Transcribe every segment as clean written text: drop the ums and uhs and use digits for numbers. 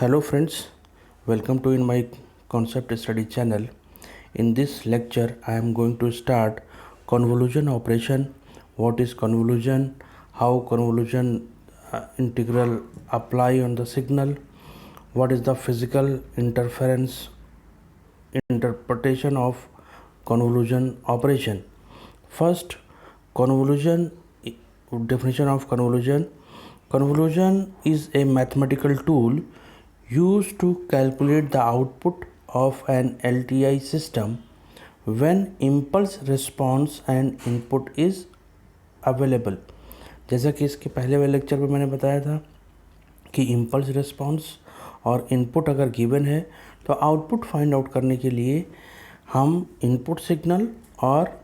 Hello friends, welcome to in my concept study channel. In this lecture I am going to start convolution operation. What is convolution? How convolution integral apply on the signal? What is the physical interference interpretation of convolution operation? First, convolution definition of convolution. Convolution is a mathematical tool used to calculate the output of an LTI system when impulse response and input is available. जैसा कि इसके पहले वाले lecture में मैंने बताया था कि इम्पल्स रिस्पॉन्स और इनपुट अगर गिवन है तो आउटपुट फाइंड आउट करने के लिए हम इनपुट सिग्नल और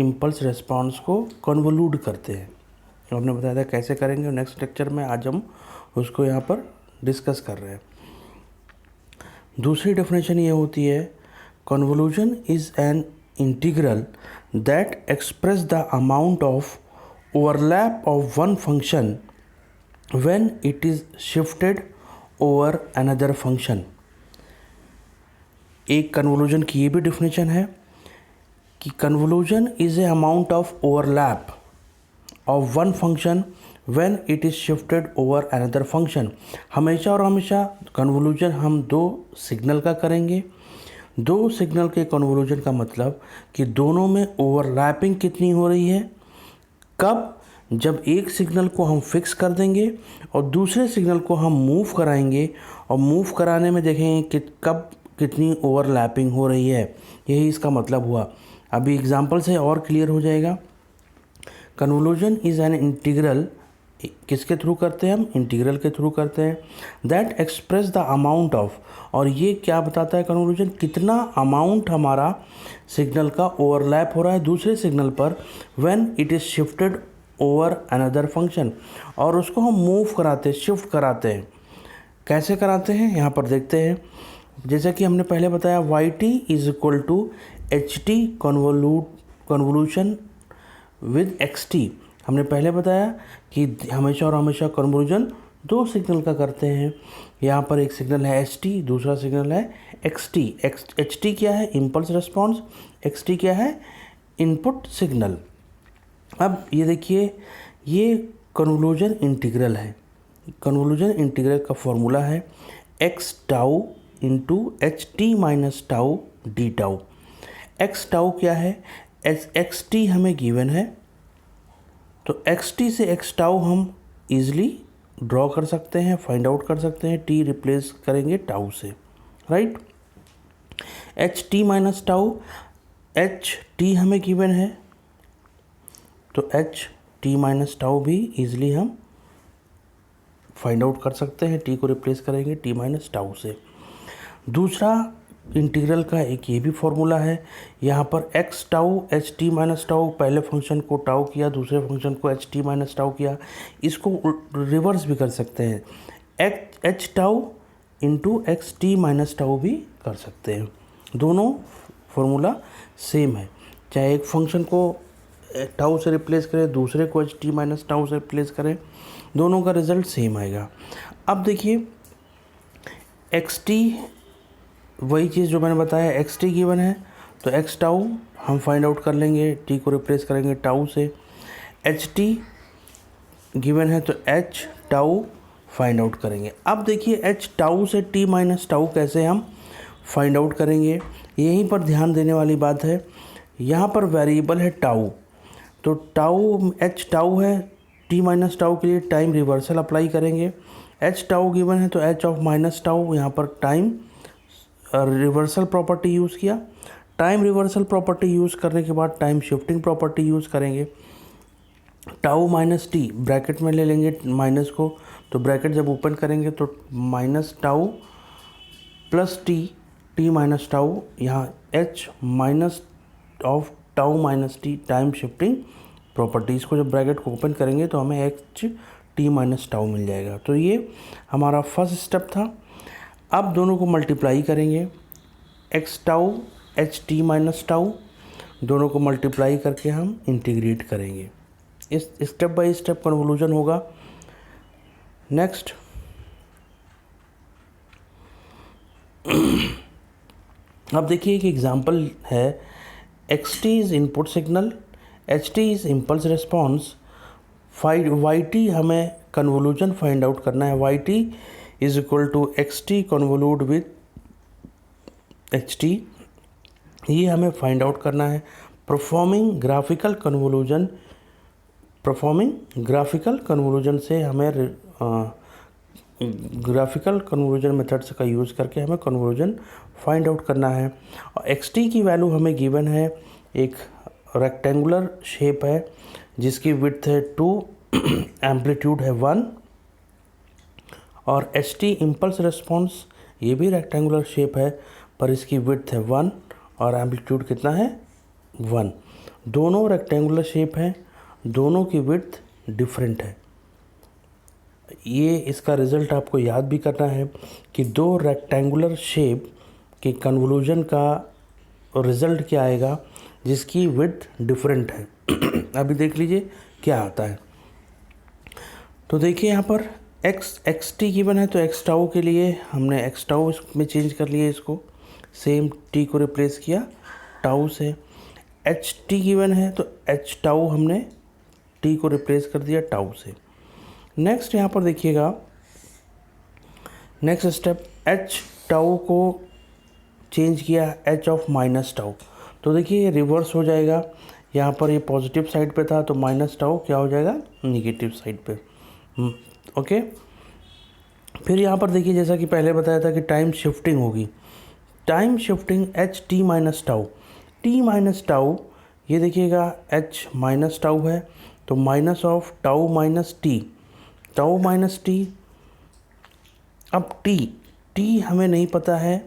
इम्पल्स रिस्पॉन्स को कन्वोल्यूट करते हैं. हमने बताया था कैसे करेंगे. नेक्स्ट लेक्चर में आज हम उसको यहाँ पर डिस्कस कर रहे हैं. दूसरी डेफिनेशन ये होती है, convolution is an integral that express the amount of overlap of one function when it is shifted over another function. एक कन्वोल्यूशन की ये भी डेफिनेशन है कि convolution is a amount of overlap of one function when it is shifted over another function. हमेशा और हमेशा convolution हम दो सिग्नल का करेंगे. दो सिग्नल के कन्वोल्यूशन का मतलब कि दोनों में ओवरलैपिंग कितनी हो रही है. कब? जब एक सिग्नल को हम फिक्स कर देंगे और दूसरे सिग्नल को हम मूव कराएंगे और मूव कराने में देखेंगे कि कब कितनी ओवरलैपिंग हो रही है. यही इसका मतलब हुआ. अभी एग्जांपल से और क्लियर हो जाएगा. कन्वोल्यूशन इज़ एन इंटीग्रल, किसके थ्रू करते हैं हम? इंटीग्रल के थ्रू करते हैं. That express the amount of, और ये क्या बताता है कन्वोल्यूशन? कितना अमाउंट हमारा सिग्नल का ओवरलैप हो रहा है दूसरे सिग्नल पर when it is shifted over another function, और उसको हम मूव कराते हैं, शिफ्ट कराते हैं. कैसे कराते हैं यहाँ पर देखते हैं. जैसे कि हमने पहले बताया y t is equal to h t convolution with x t. हमने पहले बताया कि हमेशा और हमेशा कन्वोल्यूशन दो सिग्नल का करते हैं. यहाँ पर एक सिग्नल है एच टी, दूसरा सिग्नल है एक्स टी. एच टी क्या है? Impulse response. एक्स टी क्या है? Input signal. अब ये देखिए, ये कन्वोल्यूशन इंटीग्रल है. कन्वोल्यूशन इंटीग्रल का फॉर्मूला है x tau into h T minus tau D tau. X tau क्या है? एक्स टी हमें गिवन है, तो एक्स टी से एक्स टाउ हम ईज़िली ड्रॉ कर सकते हैं, फाइंड आउट कर सकते हैं. टी रिप्लेस करेंगे टाउ से, right. H T minus tau, H T हमें गिवन है, तो एच टी माइनस टाउ भी ईज़िली हम फाइंड आउट कर सकते हैं. टी को रिप्लेस करेंगे टी माइनस टाउ से. दूसरा इंटीग्रल का एक ये भी फॉर्मूला है. यहाँ पर x tau H T minus tau, पहले फंक्शन को टाउ किया, दूसरे फंक्शन को एच टी माइनस टाउ किया. इसको रिवर्स भी कर सकते हैं, H tau into x T minus tau भी कर सकते हैं. दोनों फॉर्मूला सेम है. चाहे एक फंक्शन को टाउ से रिप्लेस करें, दूसरे को एच टी माइनस टाउ से रिप्लेस करें, दोनों का रिजल्ट सेम आएगा. अब देखिए एक्स टी, वही चीज़ जो मैंने बताया, एक्स टी गिवन है तो एक्स टाउ हम फाइंड आउट कर लेंगे, टी को रिप्लेस करेंगे टाउ से. एच टी गिवन है तो एच टाउ फाइंड आउट करेंगे. अब देखिए एच टाउ से टी माइनस टाउ कैसे हम फाइंड आउट करेंगे. यहीं पर ध्यान देने वाली बात है, यहाँ पर वेरिएबल है टाउ, तो टाउ एच टाउ है, टी माइनस टाउ के लिए टाइम रिवर्सल अप्लाई करेंगे. एच टाउ गिवन है तो एच ऑफ माइनस टाउ, यहाँ पर टाइम रिवर्सल प्रॉपर्टी यूज़ किया. टाइम रिवर्सल प्रॉपर्टी यूज़ करने के बाद टाइम शिफ्टिंग प्रॉपर्टी यूज़ करेंगे. टाउ माइनस टी ब्रैकेट में ले लेंगे माइनस को, तो ब्रैकेट जब ओपन करेंगे तो minus tau plus T, T minus tau, यहाँ H minus of tau minus T, time shifting properties को जब ब्रैकेट को ओपन करेंगे तो हमें एच टी माइनस टाउ मिल जाएगा. तो ये हमारा फर्स्ट स्टेप था. अब दोनों को मल्टीप्लाई करेंगे, X tau H T minus tau, दोनों को मल्टीप्लाई करके हम इंटीग्रेट करेंगे. इस स्टेप बाय स्टेप कन्वोल्यूशन होगा. नेक्स्ट अब देखिए एक एग्जांपल है, xt is input signal, ht is impulse response, yt हमें कन्वोल्यूशन फाइंड आउट करना है, yt is equal to xt convolute with ht, ये हमें फाइंड आउट करना है। परफॉर्मिंग ग्राफिकल कन्वोल्यूशन से हमें ग्राफिकल कन्वर्जन मेथड्स का यूज़ करके हमें कन्वर्जन फाइंड आउट करना है। और xt की वैल्यू हमें गिवन है, एक रेक्टेंगुलर शेप है जिसकी विड्थ है 2, एम्पलीट्यूड है 1, और ht इम्पल्स रिस्पॉन्स ये भी रेक्टेंगुलर शेप है पर इसकी विड्थ है 1 और एम्पलीट्यूड कितना है 1। दोनों रेक्टेंगुलर शेप हैं, दोनों की विड्थ डिफरेंट है। ये इसका रिज़ल्ट आपको याद भी करना है कि दो रेक्टेंगुलर शेप के कन्वोल्यूशन का रिज़ल्ट क्या आएगा जिसकी विड्थ डिफरेंट है। अभी देख लीजिए क्या आता है। तो देखिए यहाँ पर एक्स टी गिवन है, तो एक्स टाउ के लिए हमने एक्स टाउ में चेंज कर लिया, इसको सेम टी को रिप्लेस किया टाउ से। एच टी गिवन है तो एच टाउ हमने टी को रिप्लेस कर दिया टाउ से। नेक्स्ट यहाँ पर देखिएगा, नेक्स्ट स्टेप एच टाउ को चेंज किया एच ऑफ माइनस टाउ, तो देखिए ये रिवर्स हो जाएगा। यहाँ पर ये पॉजिटिव साइड पे था तो माइनस टाउ क्या हो जाएगा निगेटिव साइड पे। ओके, फिर यहाँ पर देखिए जैसा कि पहले बताया था कि टाइम शिफ्टिंग होगी, time shifting H T minus tau, T minus tau, ये देखिएगा एच माइनस टाउ है तो minus of tau minus T, tau minus T. अब टी हमें नहीं पता है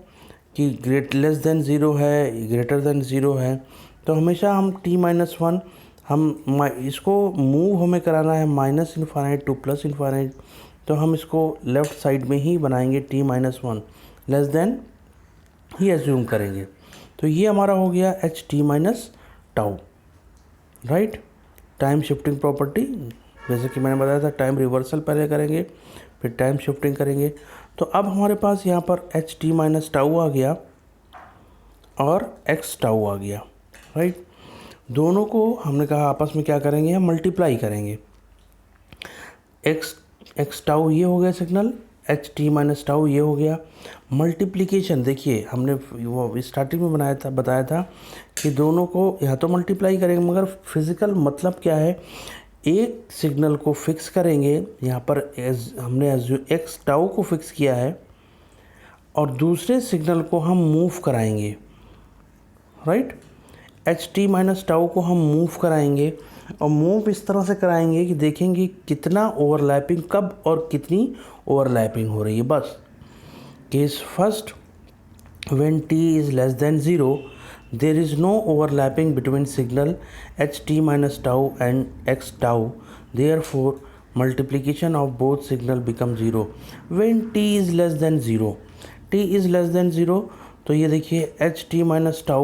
कि लेस देन ज़ीरो है ग्रेटर देन ज़ीरो है, तो हमेशा हम टी माइनस वन, हम इसको मूव हमें कराना है minus infinite to plus infinite, तो हम इसको लेफ़्ट साइड में ही बनाएंगे, t minus one less than ही एज्यूम करेंगे। तो ये हमारा हो गया h T minus tau, right. Time shifting property, जैसे कि मैंने बताया था टाइम रिवर्सल पहले करेंगे फिर टाइम शिफ्टिंग करेंगे। तो अब हमारे पास यहाँ पर एच टी माइनस टाउ आ गया और एक्स टाउ आ गया, राइट। दोनों को हमने कहा आपस में क्या करेंगे, हम मल्टीप्लाई करेंगे। एक्स टाउ ये हो गया signal, H T minus tau ये हो गया। मल्टीप्लिकेशन देखिए हमने वो स्टार्टिंग में बताया था कि दोनों को यहाँ तो मल्टीप्लाई करेंगे, मगर फिज़िकल मतलब क्या है, एक सिग्नल को फिक्स करेंगे, यहाँ पर हमने एक्स टाउ को फिक्स किया है और दूसरे सिग्नल को हम मूव कराएंगे, right. H T minus tau को हम मूव कराएंगे और मूव इस तरह से कराएंगे कि देखेंगे कितना ओवरलैपिंग, कब और कितनी ओवरलैपिंग हो रही है। बस case first, when t is less than 0 there is no overlapping between signal ht minus tau and x tau, therefore multiplication of both signal become 0 when t is less than 0, t is less than 0, तो ये देखिए ht minus tau,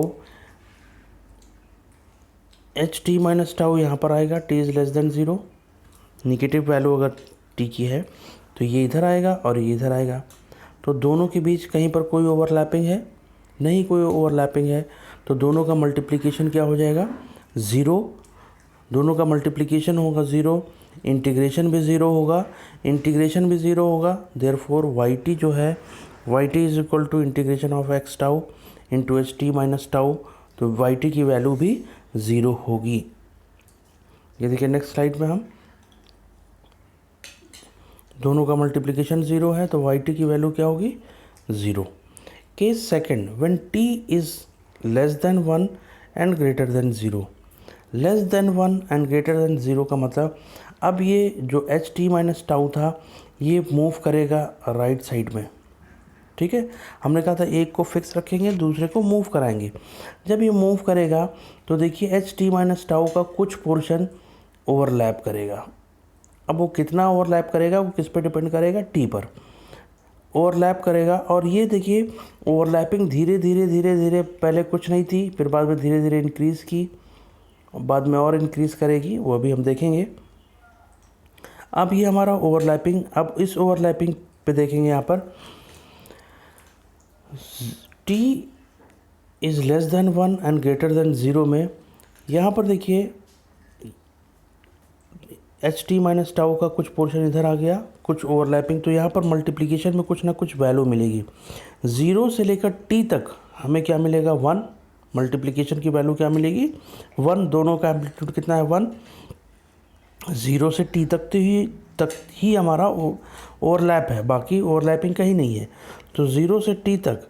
ht minus tau यहाँ पर आएगा, t is less than 0, negative value अगर t की है तो ये इधर आएगा और ये इधर आएगा, तो दोनों के बीच कहीं पर कोई ओवरलैपिंग है नहीं, कोई ओवरलैपिंग है, तो दोनों का मल्टीप्लिकेशन क्या हो जाएगा 0, दोनों का मल्टीप्लिकेशन होगा 0, इंटीग्रेशन भी 0 होगा, इंटीग्रेशन भी 0 होगा, देयरफॉर yt जो है yt is equal to integration of x tau into h T minus tau, तो yt की वैल्यू भी 0 होगी। ये देखिए नेक्स्ट स्लाइड में हम दोनों का मल्टीप्लिकेशन 0 है तो yt की वैल्यू क्या होगी 0। Case second, when t is less than 1 and greater than 0, less than 1 and greater than 0 का मतलब अब ये जो एच टी माइनस टाउ था ये मूव करेगा राइट साइड में, ठीक है। हमने कहा था एक को फिक्स रखेंगे दूसरे को मूव कराएंगे। जब ये मूव करेगा तो देखिए एच टी माइनस टाउ का कुछ पोर्शन ओवरलैप करेगा। अब वो कितना ओवरलैप करेगा वो किस पे डिपेंड करेगा, टी पर ओवरलैप करेगा। और ये देखिए ओवरलैपिंग धीरे धीरे धीरे धीरे, पहले कुछ नहीं थी फिर बाद में धीरे धीरे इंक्रीज़ की, बाद में और इंक्रीज़ करेगी, वो अभी हम देखेंगे। अब ये हमारा ओवरलैपिंग, अब इस ओवरलैपिंग पे देखेंगे यहाँ पर T is less than 1 and greater than 0 में यहाँ पर देखिए एच टी माइनस टाउ का कुछ पोर्शन इधर आ गया, कुछ ओवरलैपिंग, तो यहाँ पर मल्टीप्लिकेशन में कुछ ना कुछ वैल्यू मिलेगी। 0 से लेकर टी तक हमें क्या मिलेगा 1, मल्टीप्लिकेशन की वैल्यू क्या मिलेगी 1, दोनों का एम्पलीट्यूड कितना है 1। 0 से टी तक ही हमारा ओवरलैप है, बाकी ओवरलैपिंग कहीं नहीं है। तो 0 से टी तक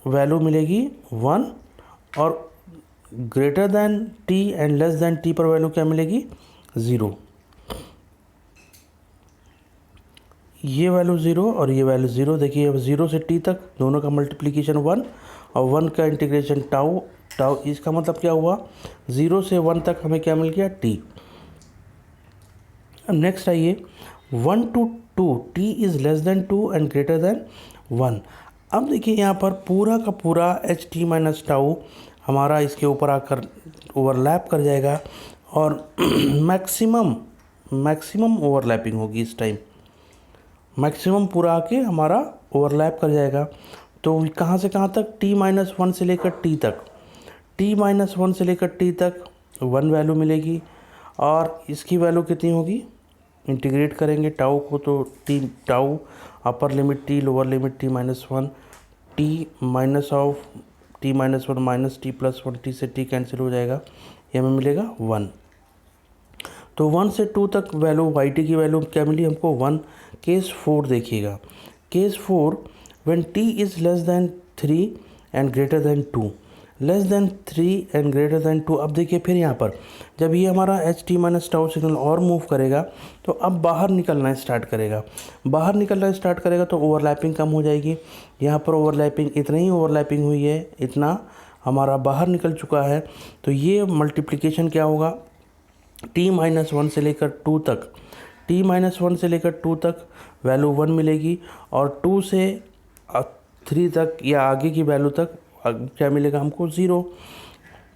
वैल्यू मिलेगी 1 और greater than T and less than T पर वैल्यू क्या मिलेगी 0। ये वैल्यू 0 और ये वैल्यू 0। देखिए अब 0 से टी तक दोनों का मल्टीप्लिकेशन 1 और 1 का इंटीग्रेशन टाउ। इसका मतलब क्या हुआ 0 से 1 तक हमें क्या मिल गया टी। नेक्स्ट आइए 1 to 2 T is less than 2 and greater than 1। अब देखिए यहाँ पर पूरा का पूरा एच टी माइनस टाउ हमारा इसके ऊपर आकर ओवरलैप कर जाएगा और मैक्सिमम ओवरलैपिंग होगी इस टाइम, मैक्सिमम पूरा आके हमारा ओवरलैप कर जाएगा। तो कहाँ से कहाँ तक t-1 से लेकर t तक, t-1 से लेकर t तक 1 वैल्यू मिलेगी और इसकी वैल्यू कितनी होगी, इंटीग्रेट करेंगे टाउ को तो T tau upper limit t lower limit t-1 t minus of t-1 minus t+1 t से t कैंसिल हो जाएगा, ये हमें मिलेगा 1। तो 1 से 2 तक वैल्यू वाई टी की वैल्यू क्या मिली हमको 1। केस 4 देखिएगा, case 4 when t is less than 3 and greater than 2, less than 3 and greater than 2। अब देखिए फिर यहाँ पर जब ये हमारा H T minus tau signal और मूव करेगा तो अब बाहर निकलना स्टार्ट करेगा, बाहर निकलना स्टार्ट करेगा तो ओवरलैपिंग कम हो जाएगी। यहाँ पर ओवरलैपिंग इतना ही ओवरलैपिंग हुई है, इतना हमारा बाहर निकल चुका है। तो ये मल्टीप्लिकेशन क्या होगा t-1 से लेकर 2 तक, t-1 से लेकर 2 तक वैल्यू 1 मिलेगी और 2 से 3 तक या आगे की वैल्यू तक क्या मिलेगा हमको 0।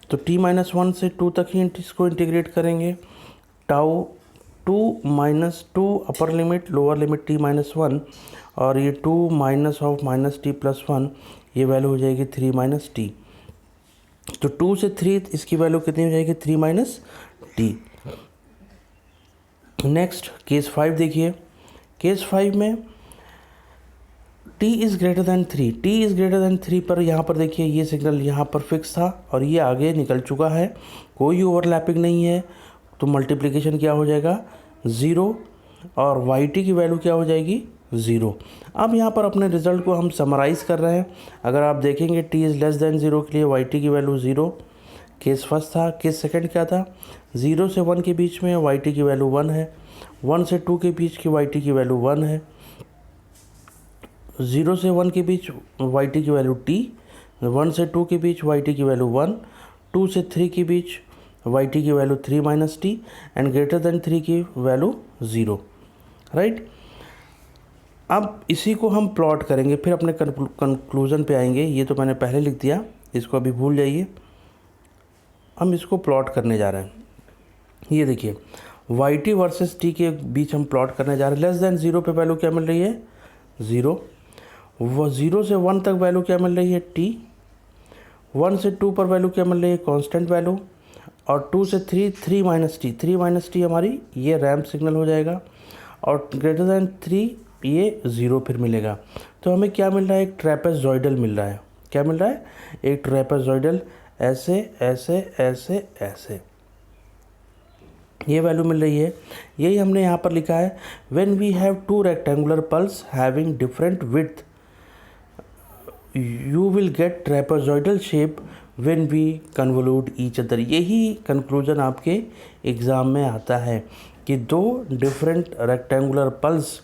तो t-1 से 2 तक ही इसको इंटीग्रेट करेंगे, tau 2 upper limit lower limit t-1 और ये 2 माइनस ऑफ माइनस t+1, ये वैल्यू हो जाएगी 3 t। तो 2 से 3 इसकी वैल्यू कितनी हो जाएगी 3 t। नेक्स्ट केस 5 देखिए, केस 5 में t is greater than 3, t is greater than 3 पर यहाँ पर देखिए ये सिग्नल यहाँ पर फिक्स था और ये आगे निकल चुका है, कोई ओवरलैपिंग नहीं है। तो मल्टीप्लिकेशन क्या हो जाएगा 0 और वाई टी की वैल्यू क्या हो जाएगी 0। अब यहाँ पर अपने रिज़ल्ट को हम समराइज़ कर रहे हैं। अगर आप देखेंगे t इज़ लेस दैन 0 के लिए वाई टी की वैल्यू 0, केस फर्स्ट था। केस सेकंड क्या था 0 से 1 के बीच में वाई टी की वैल्यू 1 है, 1 से 2 के बीच की वाई टी की वैल्यू 1 है, 0 से 1 के बीच वाई टी की वैल्यू t, 1 से 2 के बीच वाई टी की वैल्यू 1, 2 से 3 के बीच वाई टी की value 3 t and greater than 3 की वैल्यू 0, राइट। अब इसी को हम प्लॉट करेंगे, फिर अपने कंक्लूजन पे आएंगे। ये तो मैंने पहले लिख दिया, इसको अभी भूल जाइए। हम इसको प्लॉट करने जा रहे हैं। ये देखिए वाई टी वर्सेस टी के बीच हम प्लॉट करने जा रहे हैं। लेस दैन 0 पे वैल्यू क्या मिल रही है 0, वो 0 से 1 तक वैल्यू क्या मिल रही है t, 1 से 2 पर वैल्यू क्या मिल रही है कांस्टेंट वैल्यू, और 2 से 3 t हमारी ये रैम्प सिग्नल हो जाएगा और ग्रेटर दैन 3 ये 0 फिर मिलेगा। तो हमें क्या मिल रहा है, एक ट्रेपेजॉइडल मिल रहा है। क्या मिल रहा है, एक ट्रेपेजॉइडल, ऐसे ऐसे ऐसे ऐसे ये वैल्यू मिल रही है। यही हमने यहाँ पर लिखा है when we have 2 rectangular pulse having different width you will get trapezoidal shape when we convolute each other. यही कंक्लूजन आपके एग्ज़ाम में आता है कि 2 डिफरेंट रेक्टेंगुलर पल्स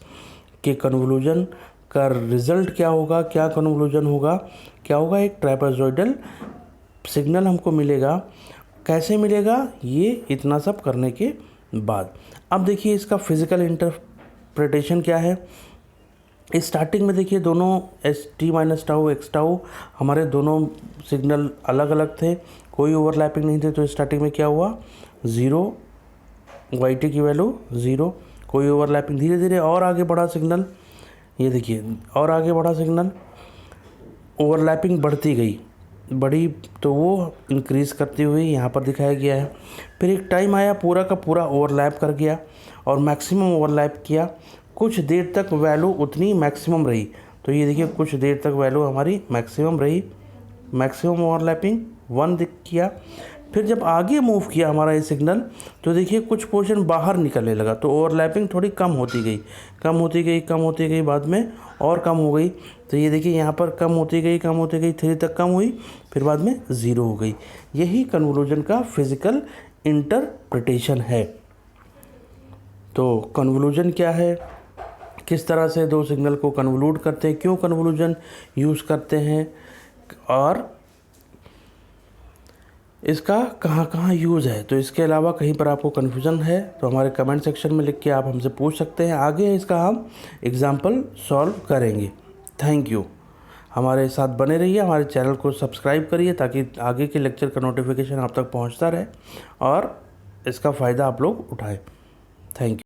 के कन्वोल्यूशन का रिज़ल्ट क्या होगा, क्या कन्वोल्यूशन होगा, क्या होगा, एक ट्रेपेजॉइडल सिग्नल हमको मिलेगा। कैसे मिलेगा, ये इतना सब करने के बाद। अब देखिए इसका फिज़िकल इंटरप्रिटेशन क्या है। स्टार्टिंग में देखिए दोनों S T minus tau x tau हमारे दोनों सिग्नल अलग अलग थे, कोई ओवरलैपिंग नहीं थे। तो स्टार्टिंग में क्या हुआ 0, वाई टी की वैल्यू 0, कोई ओवरलैपिंग। धीरे धीरे और आगे बढ़ा सिग्नल, ये देखिए और आगे बढ़ा सिग्नल, ओवरलैपिंग बढ़ती गई। बढ़ी तो वो इंक्रीज़ करती हुई यहाँ पर दिखाया गया है। फिर एक टाइम आया पूरा का पूरा ओवरलैप कर गया और मैक्सिमम ओवरलैप किया। कुछ देर तक वैल्यू उतनी मैक्सिमम रही, तो ये देखिए कुछ देर तक वैल्यू हमारी मैक्सिमम रही, मैक्सिमम ओवरलैपिंग 1 दिख किया। फिर जब आगे मूव किया हमारा ये सिग्नल, तो देखिए कुछ पोर्शन बाहर निकलने लगा, तो ओवरलैपिंग थोड़ी कम होती गई, कम होती गई, कम होती गई, बाद में और कम हो गई। तो ये देखिए यहाँ पर कम होती गई, कम होती गई, 3 तक कम हुई, फिर बाद में 0 हो गई। यही कन्वोल्यूशन का फिज़िकल इंटरप्रिटेशन है। तो कन्वोल्यूशन क्या है, किस तरह से दो सिग्नल को कन्वोल्यूट करते हैं, क्यों कन्वोल्यूशन यूज़ करते हैं, और इसका कहाँ कहाँ यूज़ है। तो इसके अलावा कहीं पर आपको कन्फ्यूज़न है तो हमारे कमेंट सेक्शन में लिख के आप हमसे पूछ सकते हैं। आगे इसका हम एग्ज़ाम्पल सॉल्व करेंगे। Thank you. हमारे साथ बने रहिए, हमारे चैनल को सब्सक्राइब करिए ताकि आगे के लेक्चर का नोटिफिकेशन आप तक पहुंचता रहे और इसका फ़ायदा आप लोग उठाएं। Thank you.